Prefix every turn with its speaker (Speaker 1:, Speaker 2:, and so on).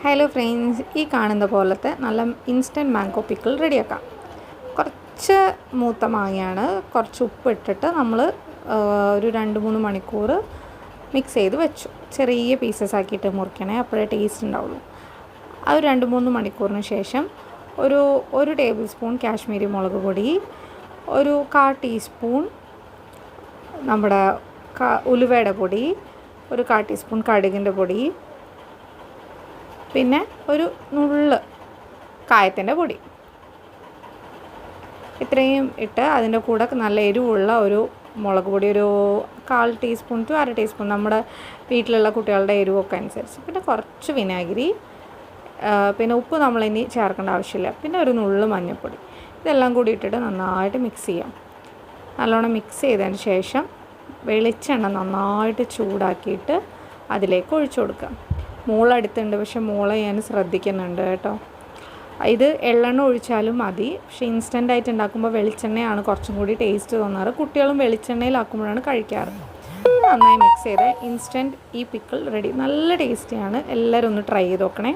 Speaker 1: Hello friends, ഈ കാണുന്ന പോലത്തെ നല്ല ഇൻസ്റ്റൻറ്റ് മാംഗോ പിക്കിൾ റെഡിയാക്കാം. കുറച്ച് മൂത്ത മാങ്ങയാണ്. കുറച്ച് ഉപ്പ് ഇട്ടിട്ട് നമ്മൾ ഒരു 2-3 മണിക്കൂർ മിക്സ് ചെയ്ത് വെച്ചു. ചെറിയ പീസസ് ആക്കിയിട്ട് മുറിക്കണേ, അപ്പോഴേ ടേസ്റ്റ് ഉണ്ടാവുള്ളൂ. അത് 2-3 മണിക്കൂറിന് ശേഷം ഒരു ടേബിൾ സ്പൂൺ കാശ്മീരി മുളക് പൊടി, ഒരു 1/4 ടീസ്പൂൺ നമ്മുടെ ഉലുവയുടെ പൊടി, ഒരു 1/4 ടീസ്പൂൺ കടുകിൻ്റെ പൊടി, പിന്നെ ഒരു നുള്ള് കായത്തിൻ്റെ പൊടി, ഇത്രയും ഇട്ട് അതിൻ്റെ കൂടെ നല്ല എരിവുള്ള ഒരു മുളക് പൊടി, ഒരു 1/4 ടീസ്പൂൺ ടു 1/2 ടീസ്പൂൺ നമ്മുടെ വീട്ടിലുള്ള കുട്ടികളുടെ എരിവൊക്കെ അനുസരിച്ച്, പിന്നെ കുറച്ച് വിനാഗിരി, പിന്നെ ഉപ്പ് നമ്മളിനി ചേർക്കേണ്ട ആവശ്യമില്ല, പിന്നെ ഒരു നുള്ള് മഞ്ഞൾപ്പൊടി. ഇതെല്ലാം കൂടി ഇട്ടിട്ട് നന്നായിട്ട് മിക്സ് ചെയ്യാം. നല്ലോണം മിക്സ് ചെയ്തതിന് ശേഷം വെളിച്ചെണ്ണ നന്നായിട്ട് ചൂടാക്കിയിട്ട് അതിലേക്ക് ഒഴിച്ചു കൊടുക്കുക. മോളടുത്തുണ്ട്, പക്ഷെ മോളെ ഞാൻ ശ്രദ്ധിക്കുന്നുണ്ട് കേട്ടോ. ഇത് എള്ളെണ്ണ ഒഴിച്ചാലും മതി, പക്ഷേ ഇൻസ്റ്റൻ്റായിട്ട് ഉണ്ടാക്കുമ്പോൾ വെളിച്ചെണ്ണയാണ് കുറച്ചും കൂടി ടേസ്റ്റ് തോന്നാറ്. കുട്ടികളും വെളിച്ചെണ്ണയിലാക്കുമ്പോഴാണ് കഴിക്കാറ്. നന്നായി മിക്സ് ചെയ്ത് ഇൻസ്റ്റൻറ്റ് ഈ പിക്കിൾ റെഡി. നല്ല ടേസ്റ്റിയാണ്. എല്ലാവരും ഒന്ന് ട്രൈ ചെയ്ത് നോക്കണേ.